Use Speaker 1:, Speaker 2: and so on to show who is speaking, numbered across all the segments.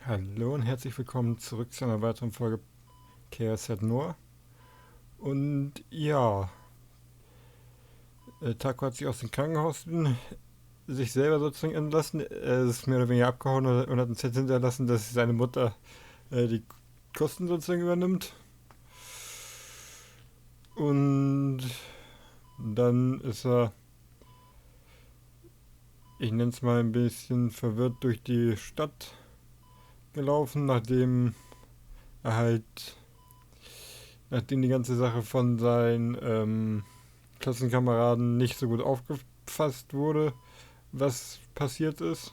Speaker 1: Hallo und herzlich willkommen zurück zu einer weiteren Folge Chäos Head Noah. Und ja, Taco hat sich aus dem Krankenhaus sich selber sozusagen entlassen. Er ist mehr oder weniger abgehauen und hat einen Zettel hinterlassen, dass seine Mutter die Kosten sozusagen übernimmt. Und dann ist er, ich nenne es mal ein bisschen verwirrt, durch die Stadt gelaufen, nachdem die ganze Sache von seinen Klassenkameraden nicht so gut aufgefasst wurde, was passiert ist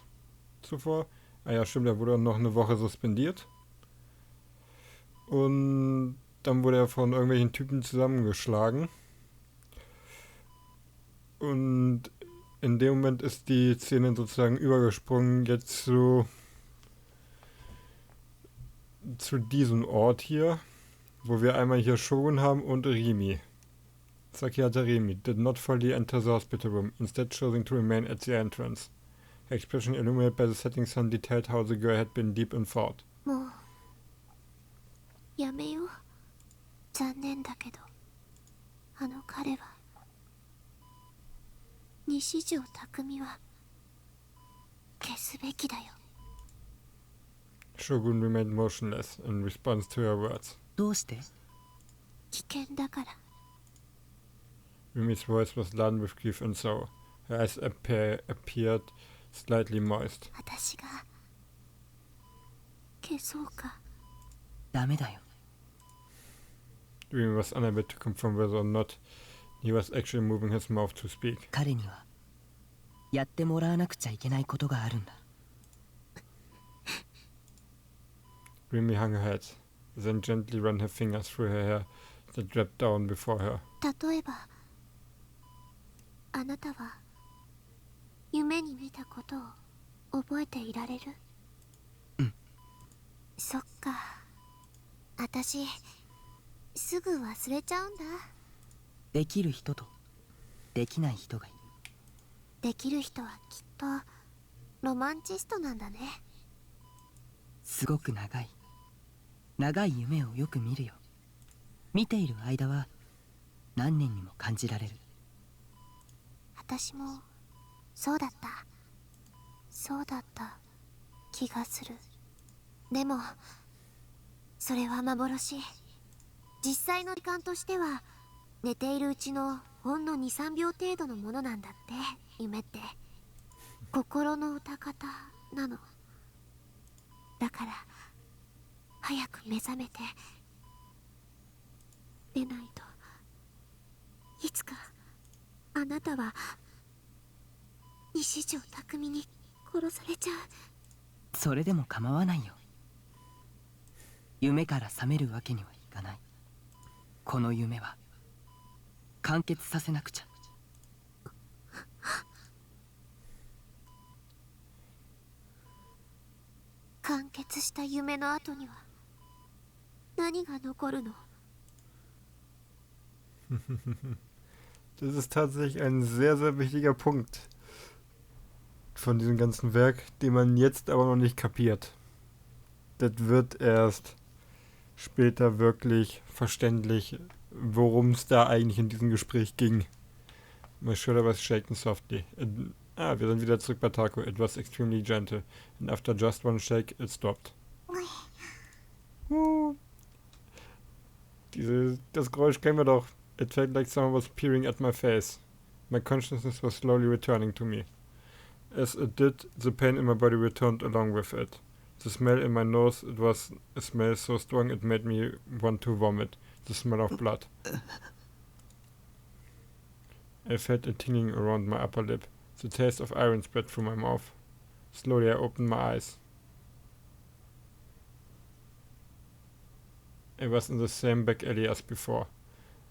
Speaker 1: zuvor. Ah ja, stimmt, er wurde noch eine Woche suspendiert. Und dann wurde er von irgendwelchen Typen zusammengeschlagen. Und in dem Moment ist die Szene sozusagen übergesprungen jetzt zu diesem Ort hier, wo wir einmal hier Shogun haben und Rimi. Sakihata Rimi did not fully enter the hospital room, instead choosing to remain at the entrance. Her expression illuminated by the setting sun detailed how the girl had been deep in thought.
Speaker 2: もうやめよう。残念だけどあの彼は西条匠は消すべきだよ。
Speaker 1: Shogun remained motionless in response to her words.
Speaker 3: どうして？
Speaker 2: 危険だから。
Speaker 1: Rimi's voice was laden with grief and sorrow. Her eyes appeared slightly moist.
Speaker 2: 私が消そうか。
Speaker 3: ダメだよ。
Speaker 1: Rimi was unable to confirm whether or not he was actually moving his mouth to speak.
Speaker 3: 彼にはやってもらわなくちゃいけないことがあるんだ。
Speaker 1: Rimi hung her head, then gently ran her fingers through her hair that dropped down before her.
Speaker 2: 例えばあなたは夢に見たことを覚えていられる？
Speaker 3: うん。
Speaker 2: そっか。私すぐ忘れちゃうんだ。
Speaker 3: できる人とできない人がいる。
Speaker 2: できる人はきっとロマンチストなんだね。
Speaker 3: すごく長い夢をよく見るよ。見ている間は何年にも感じられる。
Speaker 2: 私もそうだった気がする。でもそれは幻。実際の時間としては寝ているうちのほんの 2,3 秒程度のものなんだって。夢って心の歌方なの。だから早く目覚めて出ないといつかあなたは西条匠に殺されちゃう。
Speaker 3: それでも構わないよ。夢から覚めるわけにはいかない。この夢は完結させなくちゃ。
Speaker 2: 完結した夢の後には何が残るの？
Speaker 1: Das ist tatsächlich ein sehr, sehr wichtiger Punkt von diesem ganzen Werk, den man jetzt aber noch nicht kapiert. Das wird erst später wirklich verständlich, worum es da eigentlich in diesem Gespräch ging. My shoulder was shaken softly. Wir sind wieder zurück bei Taco. It was extremely gentle, and after just one shake, it stopped. Das Geräusch kennen wir doch. It felt like someone was peering at my face. My consciousness was slowly returning to me. As it did, the pain in my body returned along with it. The smell in my nose, it was a smell so strong it made me want to vomit. The smell of blood. I felt a tingling around my upper lip. The taste of iron spread through my mouth. Slowly I opened my eyes. I was in the same back alley as before.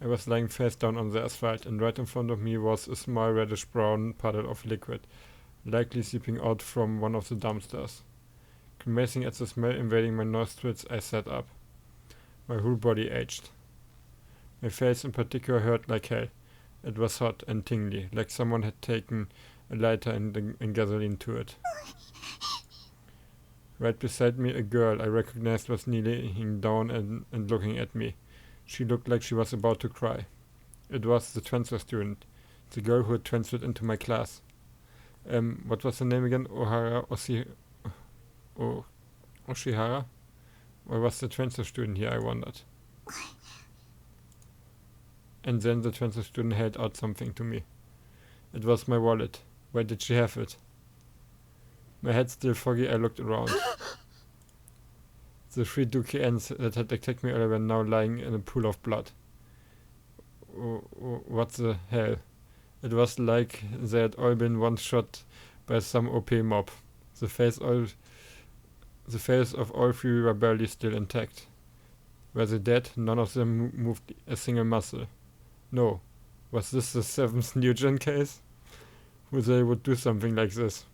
Speaker 1: I was lying face down on the asphalt, and right in front of me was a small reddish-brown puddle of liquid, likely seeping out from one of the dumpsters. Grimacing at the smell invading my nostrils, I sat up. My whole body ached. My face in particular hurt like hell. It was hot and tingly, like someone had taken a lighter and gasoline to it. Right beside me, a girl I recognized was kneeling down and looking at me. She looked like she was about to cry. It was the transfer student, the girl who had transferred into my class. What was her name again? Oshihara? Or was the transfer student here, I wondered. And then the transfer student held out something to me. It was my wallet. Where did she have it? My head still foggy, I looked around. The 3 Dukians that had attacked me earlier were now lying in a pool of blood. What the hell? It was like they had all been one-shot by some OP mob. The face of all 3 were barely still intact. Were they dead? None of them moved a single muscle. No. Was this the 7th new gen case? Who they would do something like this?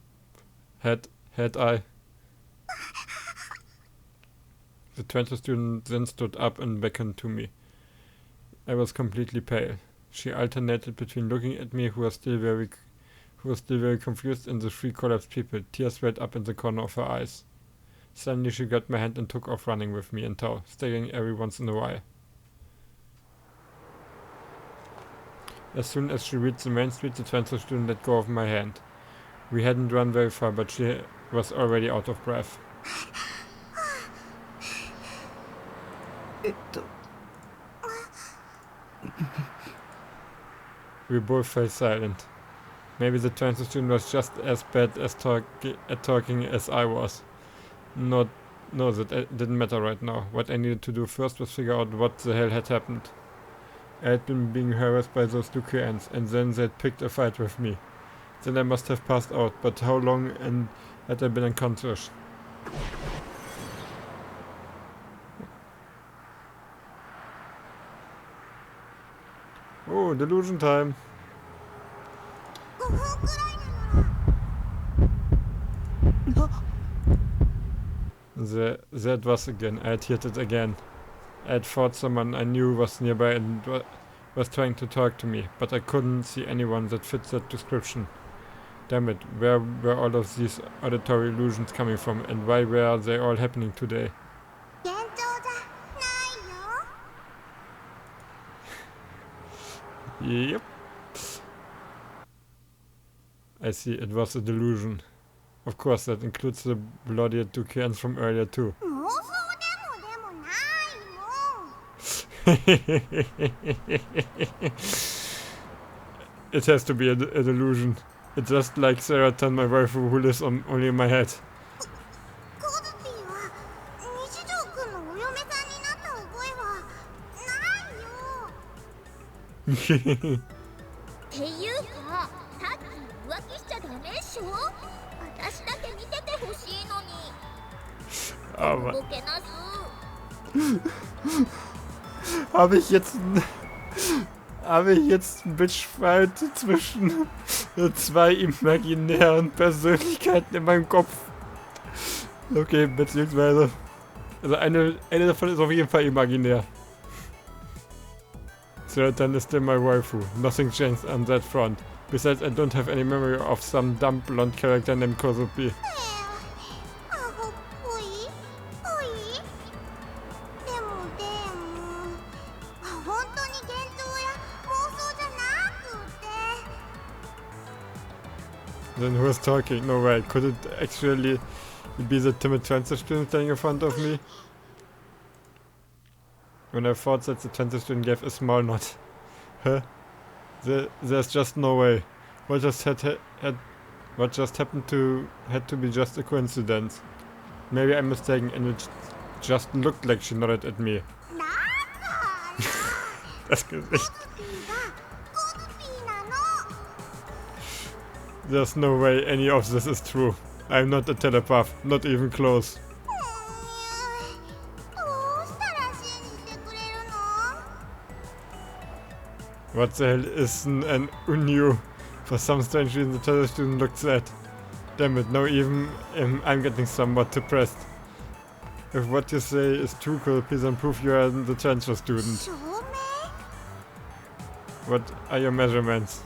Speaker 1: Had I? The transfer student then stood up and beckoned to me. I was completely pale. She alternated between looking at me, who was still very confused, and the 3 collapsed people. Tears welled up in the corner of her eyes. Suddenly she got my hand and took off running with me in tow, staggering every once in a while. As soon as she reached the main street, the transfer student let go of my hand. We hadn't run very far, but she was already out of breath. We both fell silent. Maybe the transfer student was just as bad at talking as I was. No, that didn't matter right now. What I needed to do first was figure out what the hell had happened. I had been being harassed by those Dukians, and then they'd picked a fight with me. Then I must have passed out, but how long and had I been unconscious? Oh, delusion time. There it was again. I had hit it again. I had thought someone I knew was nearby and was trying to talk to me, but I couldn't see anyone that fits that description. Damn it, where were all of these auditory illusions coming from, and why were they all happening today? Yep. I see, it was a delusion. Of course, that includes the bloody Dukians from earlier too. It has to be a delusion. It's just like Saratan, my wife who lives only in my head. Oh Mann. Habe ich jetzt einen Bitchfight zwischen 2 imaginären Persönlichkeiten in meinem Kopf? Okay, beziehungsweise, also eine davon ist auf jeden Fall imaginär. So, then is still my waifu. Nothing changed on that front. Besides, I don't have any memory of some dumb blonde character named Kozupi. Then who was talking? No way. Could it actually be the timid transfer student standing in front of me? When I thought that the transfer student gave a small nod. Huh? There's just no way. What just happened had to be just a coincidence. Maybe I'm mistaken and it just looked like she nodded at me. Das Gesicht. There's no way any of this is true. I'm not a telepath, not even close. What the hell is an Unyu? For some strange reason the transfer student looked sad. Damn it, now even I'm getting somewhat depressed. If what you say is true, please prove you are the transfer student. What are your measurements?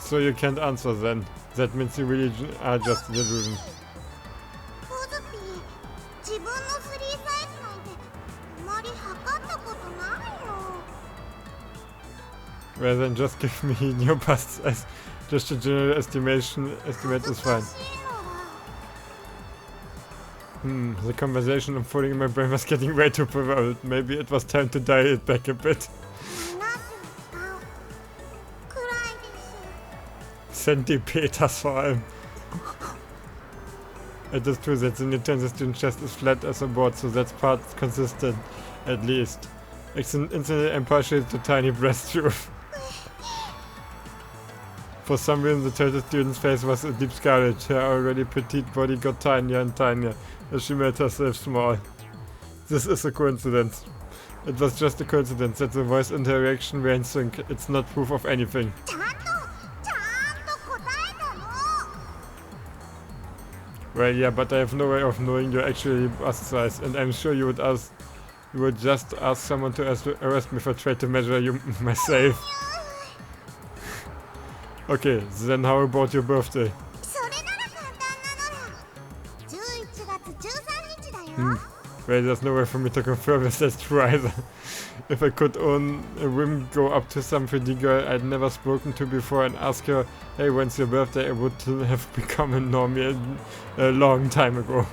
Speaker 1: So you can't answer then. That means you really are just a delusion.
Speaker 2: コズピー、自分のスリーサイズなんてあまり測ったことないよ。
Speaker 1: Well then just give me your bust size. Just a general estimate is fine.
Speaker 2: 恥ずかしいのだ。
Speaker 1: The conversation unfolding in my brain was getting way too perverted. Maybe it was time to dial it back a bit.
Speaker 2: 73くらいです。
Speaker 1: Centimeters vor allem. It is true that the Nintendo student's chest is flat as a board, so that part's consistent, at least. Instantly and partially to tiny breast tube. For some reason the turtle student's face was a deep scarlet. Her already petite body got tinier and tinier as she made herself small. This is a coincidence. It was just a coincidence that the voice interaction were in sync. It's not proof of anything.
Speaker 2: ちゃんと答えたの。
Speaker 1: Well, yeah, but I have no way of knowing your actual bust size, and I'm sure you would just ask someone to arrest me for trying to measure you myself. Okay, then how about your birthday?
Speaker 2: それなら簡単なのだ。11月13日だよ。
Speaker 1: Well, there's no way for me to confirm if that's true either. If I could on a whim go up to some pretty girl I'd never spoken to before and ask her, hey, when's your birthday, I would have become a normie a long time ago.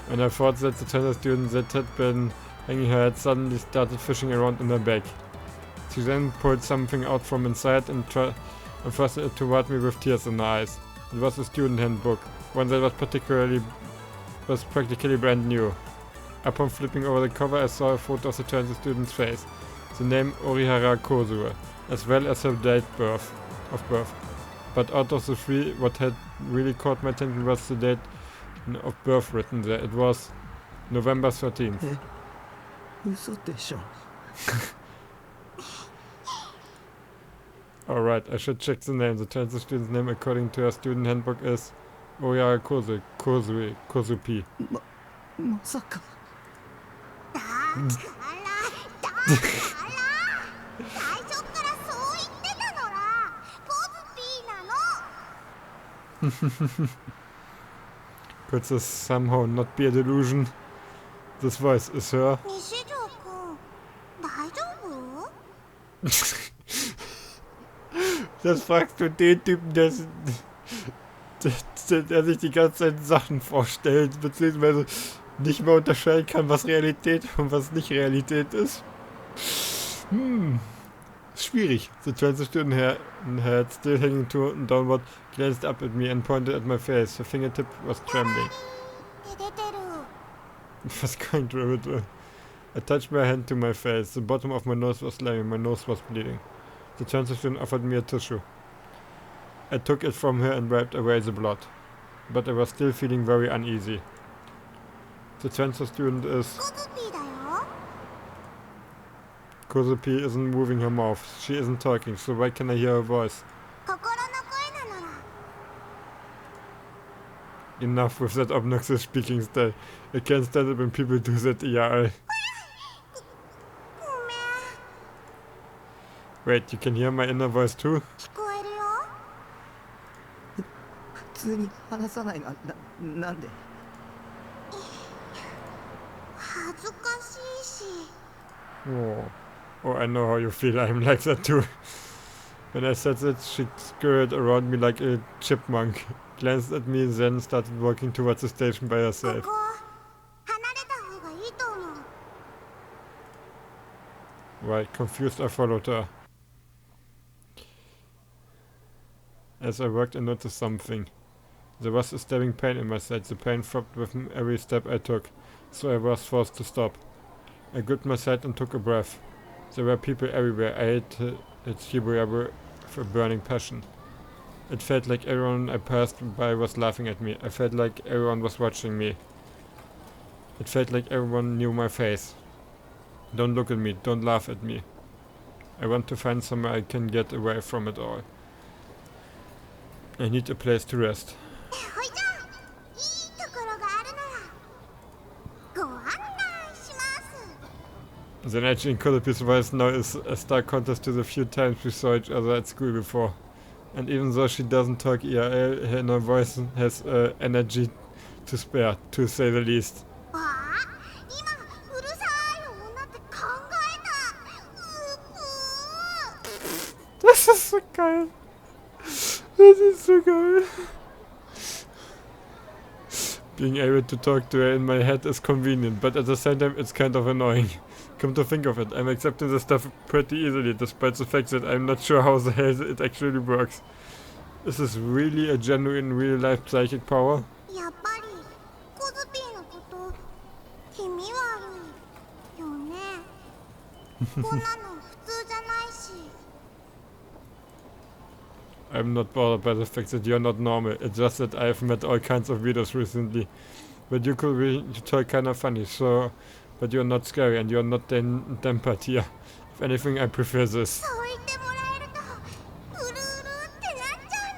Speaker 1: And I thought that the tennis student that had been hanging her head suddenly started fishing around in her bag. She then pulled something out from inside and thrust it toward me with tears in her eyes. It was a student handbook, one that was practically brand new. Upon flipping over the cover, I saw a photo of the transit student's face, the name Orihara Kozuo, as well as her date of birth. But out of the three, what had really caught my attention was the date of birth written there. It was November 13th.
Speaker 3: 嘘でしょ。
Speaker 1: Alright, I should check the name. The transit student's name according to her student handbook is Orihara Kozupi.
Speaker 3: まさか。
Speaker 2: だから最初からそう言ってたのら。コズピーなの。
Speaker 1: Could this somehow not be a delusion? This voice is her.
Speaker 2: 西条くん、大丈夫？
Speaker 1: Das fragst du den Typen, der sich die ganze Zeit Sachen vorstellt, beziehungsweise nicht mehr unterscheiden kann, was Realität und was nicht Realität ist. Schwierig. The transit student head still hanging downward glanced up at me and pointed at my face. Her fingertip was trembling.
Speaker 2: って出てる。
Speaker 1: It was going to it. I touched my hand to my face. The bottom of my nose was slamming. My nose was bleeding. The transit student offered me a tissue. I took it from her and wiped away the blood. But I was still feeling very uneasy. The transit student is...
Speaker 2: コズピーだよ。
Speaker 1: Kozupi isn't moving her mouth. She isn't talking, so why can I hear her voice?
Speaker 2: 心の声なのら。
Speaker 1: Enough with that obnoxious speaking style. I can't stand it when people do that IRL.
Speaker 2: ごめん。
Speaker 1: Wait, you can hear my inner voice too?
Speaker 2: 聞こえるよ。
Speaker 3: 普通に話さないなんで。
Speaker 2: 恥ずかしいし。
Speaker 1: Oh, I know how you feel. I'm like that too. When I said that, she scurried around me like a chipmunk, glanced at me, then started walking towards the station by
Speaker 2: こ
Speaker 1: herself.
Speaker 2: こ離れた方がいいと思う。
Speaker 1: Right, confused, I followed her. As I walked, I noticed something. There was a stabbing pain in my side. The pain throbbed with every step I took, so I was forced to stop. I gripped my side and took a breath. There were people everywhere. I hate Shibuya with a burning passion. It felt like everyone I passed by was laughing at me. I felt like everyone was watching me. It felt like everyone knew my face. Don't look at me, don't laugh at me. I want to find somewhere I can get away from it all. I need a place to rest.
Speaker 2: ほいじゃあ、いいところがあるならご案内します。
Speaker 1: Then actually Kozupi's voice now is a stark contrast to the few times we saw each other at school before. And even though she doesn't talk IRL, her inner voice has energy to spare, to say the least.
Speaker 2: わあ、今うるさい女って考えた。
Speaker 1: Das ist so geil. Das ist so geil. Being able to talk to her in my head is convenient, but at the same time it's kind of annoying. Come to think of it, I'm accepting this stuff pretty easily, despite the fact that I'm not sure how the hell it actually works. Is this really a genuine real-life psychic power?
Speaker 2: やっぱりコズピーのこと気味悪いよね。こんなの普通じゃないし。
Speaker 1: I'm not bothered by the fact that you're not normal, it's just that I've met all kinds of weirdos recently. But you could be kinda funny, so... But you're not scary and you're not tempered here. If anything, I prefer this.
Speaker 2: そう言ってもらえるとうるうるってなっちゃう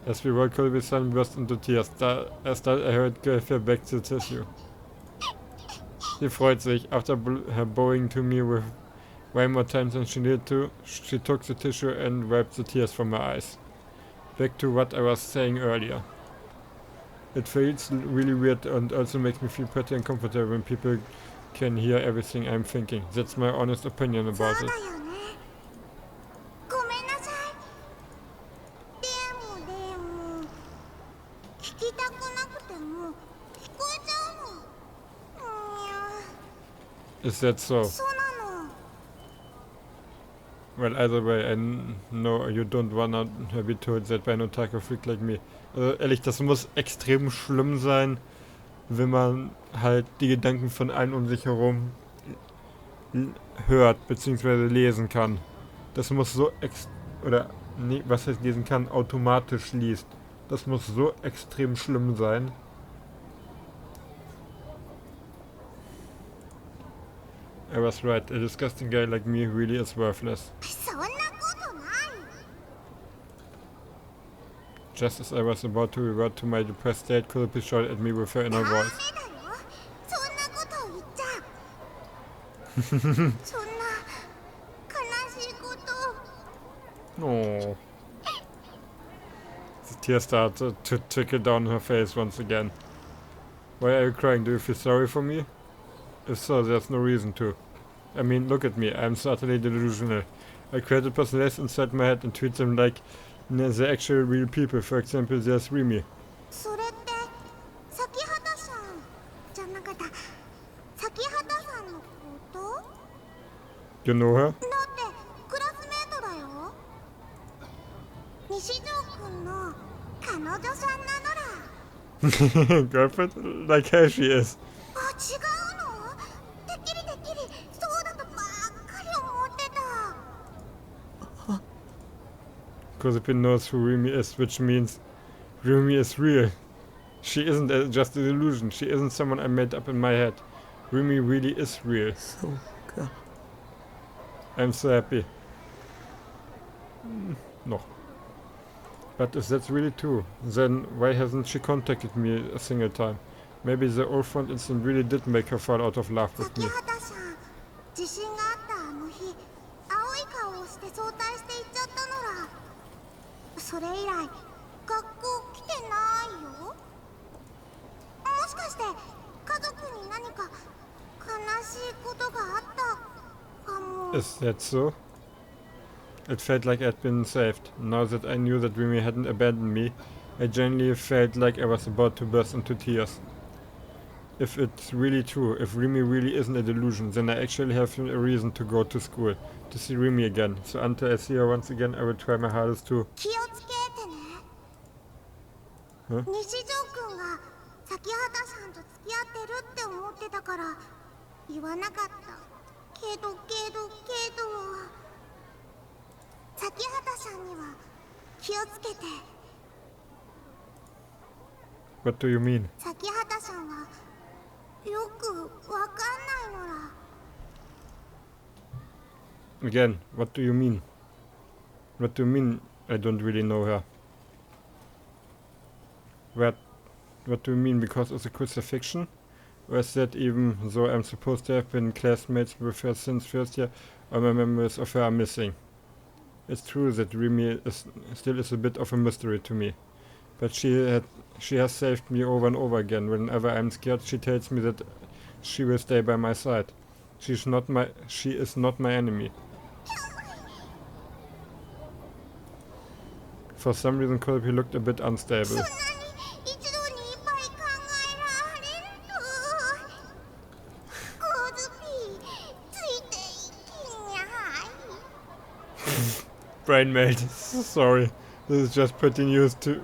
Speaker 2: のら。
Speaker 1: As we walk, Kozupi's son burst into tears. As I heard gave her back the tissue. Sie freut sich. After her bowing to me with way more time than she needed to, she took the tissue and wiped the tears from her eyes. Back to what I was saying earlier. It feels really weird and also makes me feel pretty uncomfortable when people can hear everything I'm thinking. That's my honest opinion
Speaker 2: そう
Speaker 1: about
Speaker 2: だ
Speaker 1: it.
Speaker 2: よね。ごめんなさい。でも聞きたくなくても聞こえちゃうの。
Speaker 1: Is that so?
Speaker 2: そうなの。
Speaker 1: Well, either way, I know you don't wanna be told that by an otaku freak like me. Also ehrlich, das muss extrem schlimm sein, wenn man halt die Gedanken von allen um sich herum hört, beziehungsweise lesen kann. Das muss so nee, was heißt lesen kann, automatisch liest. Das muss so extrem schlimm sein. I was right, a disgusting guy like me really is worthless.
Speaker 2: そんなことない。
Speaker 1: Just as I was about to revert to my depressed state, Kozupi shouted at me with her inner
Speaker 2: ダメ
Speaker 1: voice.
Speaker 2: だよ。そんなこと言っちゃ。そんな悲しいこと。
Speaker 1: Oh. The tears started to trickle down her face once again. Why are you crying? Do you feel sorry for me? If so, there's no reason to. I mean, look at me, I'm certainly delusional. I created personalities inside my head and treat them like they're actual real people. For example, there's Rimi.
Speaker 2: それって咲畑さんじゃなかった。咲畑さんのこと？
Speaker 1: You know her?
Speaker 2: だってクラスメートだよ。西条くんの彼女さんなのら。
Speaker 1: Girlfriend? Like how she is.
Speaker 2: あ、違うの？てっきりそうだとばっかり思ってた。
Speaker 1: Kozupi knows who Rimi is, which means Rimi is real. She isn't just an illusion. She isn't someone I made up in my head. Rimi really is real.
Speaker 3: そうか。
Speaker 1: I'm so happy. No. But if that's really true, then why hasn't she contacted me a single time? Maybe the old front instant really did make her fall out of love with
Speaker 2: 咲
Speaker 1: me.
Speaker 2: 畑さん、地震があったあの日、青い顔をして早退して行っちゃったのら。それ以来、学校来てないよ。もしかして家族に何か悲しいことがあったかも。
Speaker 1: Is that so? It felt like I'd been saved. Now that I knew that Rimi hadn't abandoned me, I genuinely felt like I was about to burst into tears. If it's really true, if Rimi really isn't a delusion, then I actually have a reason to go to school, to see Rimi again. So until I see her once again, I will try my hardest to...
Speaker 2: 気をつけてね。
Speaker 1: Huh?
Speaker 2: 西条くんが咲畑さんと付き合ってるって思ってたから言わなかった。けど咲畑さんには気をつけて。
Speaker 1: What do you mean?
Speaker 2: 咲畑さんはよくわかんないのら。
Speaker 1: Again, what do you mean? What do you mean I don't really know her? What do you mean, because it's a crucifixion? Was that even though I'm supposed to have been classmates with her since first year, all my memories of her are missing. It's true that Remy still is a bit of a mystery to me. But she has saved me over and over again. Whenever I'm scared, she tells me that she will stay by my side. She is not my enemy. For some reason, Kozupi looked a bit unstable. Brain melt. Sorry. This is just pretty new to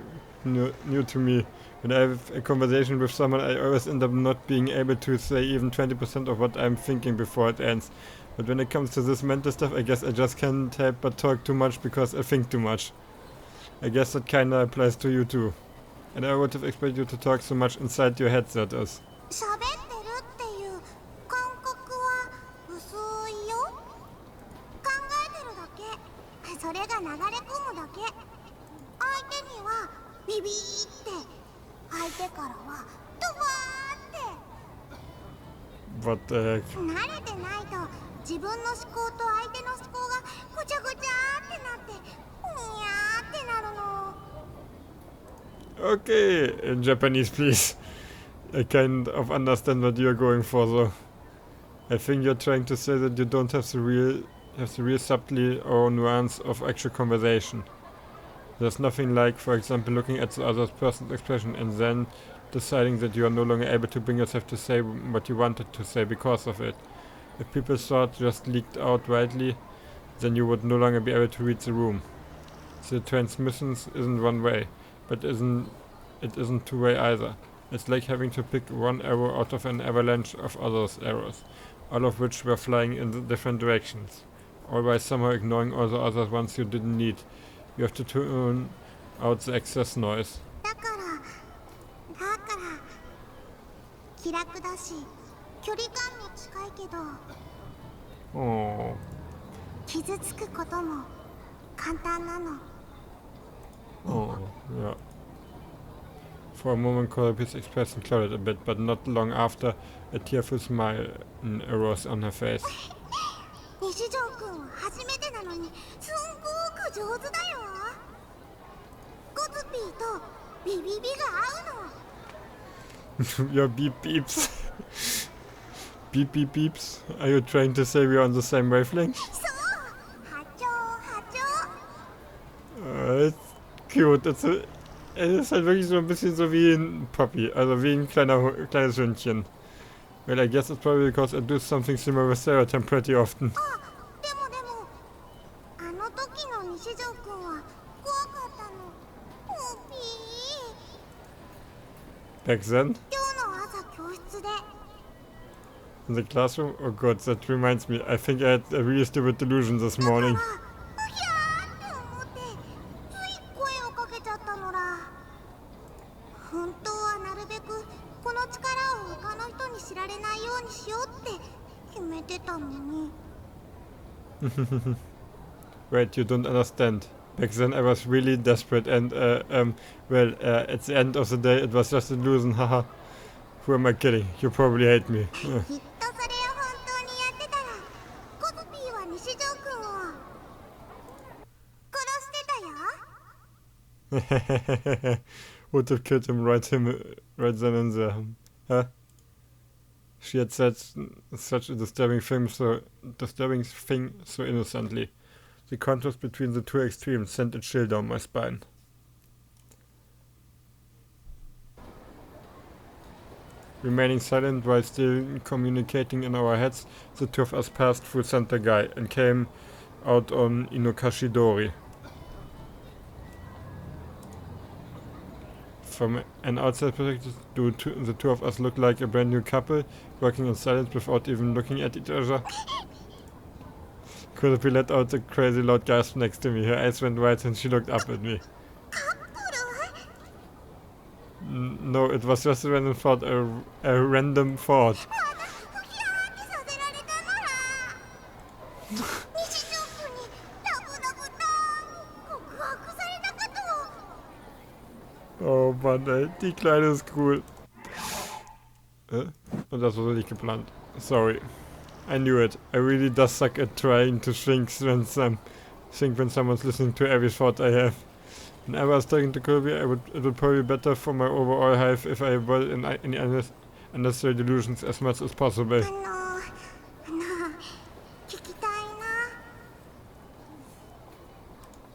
Speaker 1: me. When I have a conversation with someone, I always end up not being able to say even 20% of what I'm thinking before it ends. But when it comes to this mental stuff, I guess I just can't help but talk too much because I think too much. I guess that kinda applies to you too. And I would have expected you to talk so much inside your head, that is. What the heck? Okay, in Japanese please. I kind of understand what you're going for though. I think you're trying to say that you don't have the real subtlety or nuance of actual conversation. There's nothing like, for example, looking at the other person's expression and then deciding that you are no longer able to bring yourself to say what you wanted to say because of it. If people's thoughts just leaked out widely, then you would no longer be able to read the room. The transmissions isn't one way, but it isn't two-way either. It's like having to pick one arrow out of an avalanche of others arrows, all of which were flying in the different directions, all by somehow ignoring all the other ones you didn't need. You have to tune out the excess noise. Oh. Oh, yeah. For a moment, Kozupi's expression clouded a bit, but not long after, a tearful smile arose on her face. Your beep beeps. Beep beep beeps. Are you trying to say we're on the same wavelength? It's cute. Es ist halt wirklich so ein bisschen so wie ein Puppy, also wie ein kleines Hündchen. Well, I guess it's probably because I do something similar with Sarah pretty often. Back then? In the classroom? Oh god, that reminds me. I think I had a really stupid delusion this morning. Wait, you don't understand. Back then I was really desperate and, well, at the end of the day it was just a illusion, haha. Who am I kidding? You probably hate me. Would have killed him right then and there. Huh? She had said such a disturbing thing so innocently. The contrast between the two extremes sent a chill down my spine. Remaining silent while still communicating in our heads, the two of us passed through Center Guy and came out on Inokashidori. From an outside perspective, the two of us look like a brand new couple, working in silence without even looking at each other. Kozupi let out a crazy loud gasp next to me. Her eyes went wide and she looked up at me. No, it was just a random thought. A random thought. Oh Mann, ey, die Kleine ist cool. Und das war nicht geplant. Sorry. I knew it. I really does suck at trying to think when someone's listening to every thought I have. When I was talking to Kozupi, it would probably be better for my overall health if I avoid any unnecessary delusions as much as possible.
Speaker 2: 聞きたいな。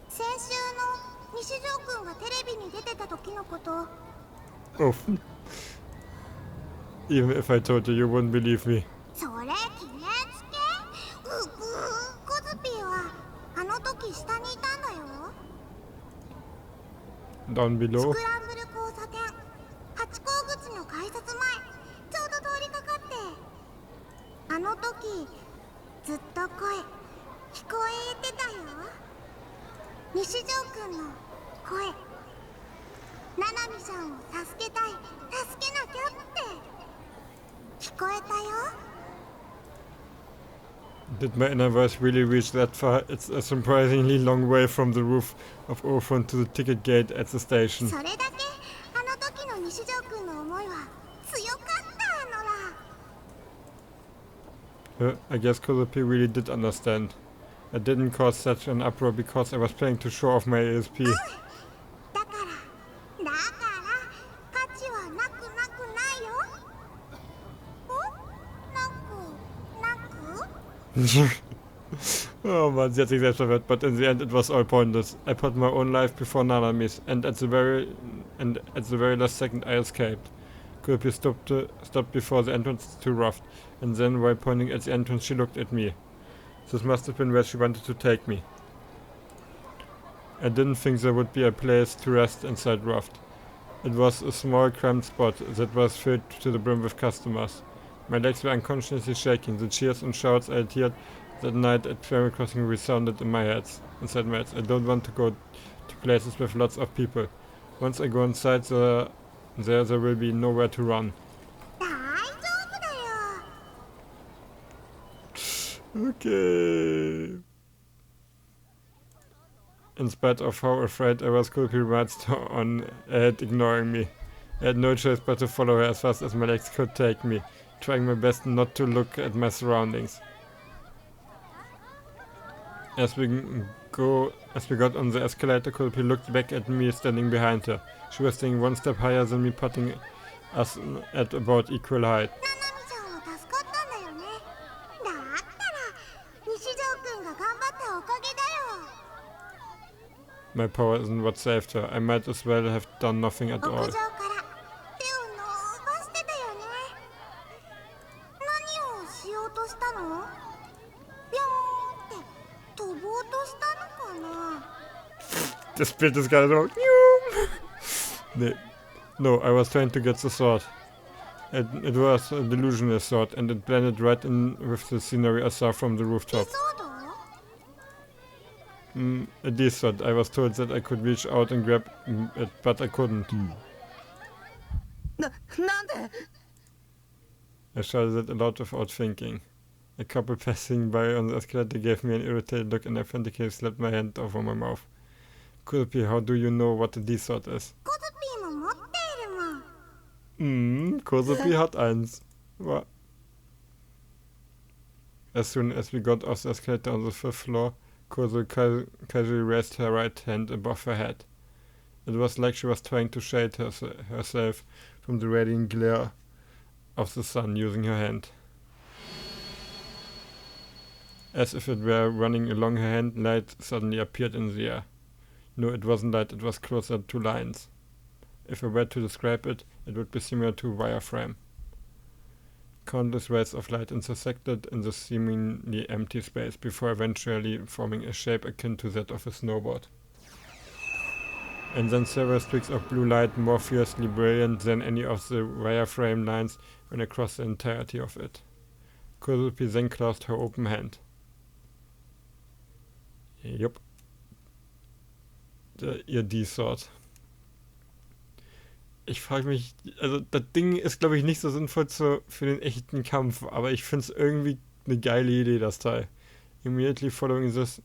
Speaker 2: 先週の西条くんがテレビに出てた時のこと。
Speaker 1: Oof. Even if I told you, you wouldn't believe me.
Speaker 2: それ決めつけ。コズピーはあの時下にいたんだよ。
Speaker 1: Down below.
Speaker 2: スクランブル交差点、ハチ公口の改札前、ちょうど通りかかって。あの時ずっと声聞こえてたよ。西条くんの声。ナナミさんを助けたい、助けなきゃって聞こえたよ。
Speaker 1: Did my inner voice really reach that far? It's a surprisingly long way from the roof of Orphan to the ticket gate at the station.
Speaker 2: それだけあの時の西条くんの思いは強かったのら。
Speaker 1: I guess Kozupi really did understand. I didn't cause such an uproar because I was planning to show off my ASP.
Speaker 2: だから価値はなくないよ。なく
Speaker 1: Oh man, sie hat sich selbst verwirrt, but in the end it was all pointless. I put my own life before Nanami's, and at the very last second I escaped. Kozupi stopped before the entrance to Raft, and then while pointing at the entrance she looked at me. This must have been where she wanted to take me. I didn't think there would be a place to rest inside Raft. It was a small cramped spot that was filled to the brim with customers. My legs were unconsciously shaking. The cheers and shouts I had heard that night at Ferry Crossing resounded in my head. I don't want to go to places with lots of people. Once I go inside, there will be nowhere to run.
Speaker 2: 大丈夫だよ。
Speaker 1: Okay. In spite of how afraid I was, Kozupi marched on ahead, ignoring me. I had no choice but to follow her as fast as my legs could take me, trying my best not to look at my surroundings. As we got on the escalator, Kozupi looked back at me standing behind her. She was staying one step higher than me, putting us at about equal height.
Speaker 2: ナナミちゃんは助かったんだよね。だったら西条くんが頑張ったおかげだよ。
Speaker 1: My power isn't what saved her. I might as well have done nothing at
Speaker 2: 屋
Speaker 1: all.
Speaker 2: 上から手を伸ばしてたよね。何をしようとしたの？ビョーンって飛ぼうとしたのかな。
Speaker 1: Das Bild ist gerade so. No, I was trying to get the sword. It was a delusional sword, and it blended right in with the scenery I saw from the
Speaker 2: 手
Speaker 1: rooftop.
Speaker 2: 相だ？
Speaker 1: A D sword. I was told that I could reach out and grab it, but I couldn't.
Speaker 3: なんで
Speaker 1: I shouted it aloud without thinking. A couple passing by on the escalator gave me an irritated look, and I frantically slapped my hand over my mouth. Kozupi, how do you know what a D sword is?
Speaker 2: コズピーも持っているもん。
Speaker 1: Kozupi hat eins. Wa- As soon as we got off the escalator on the 5th floor, Kozupi casually raised her right hand above her head. It was like she was trying to shade herself from the radiant glare of the sun using her hand. As if it were running along her hand, light suddenly appeared in the air. No, it wasn't light, it was closer to lines. If I were to describe it, it would be similar to a wireframe. Countless rays of light intersected in the seemingly empty space before eventually forming a shape akin to that of a snowboard. And then several streaks of blue light, more fiercely brilliant than any of the wireframe lines, ran across the entirety of it. Kozupi then clasped her open hand. Yup. Ihr D-Sword. Ich frage mich, also das Ding ist glaube ich nicht so sinnvoll für den echten Kampf, aber ich finde es irgendwie eine geile Idee, das Teil. Immediately following this,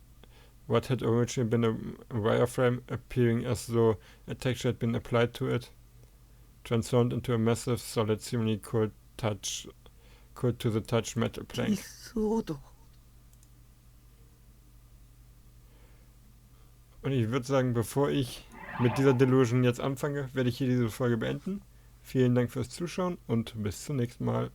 Speaker 1: what had originally been a wireframe appearing as though a texture had been applied to it, transformed into a massive, solid, seemingly cold touch Cold to the touch metal
Speaker 3: ディ
Speaker 1: plank.
Speaker 3: スオード。
Speaker 1: Und ich würde sagen, bevor ich mit dieser Delusion jetzt anfange, werde ich hier diese Folge beenden. Vielen Dank fürs Zuschauen und bis zum nächsten Mal.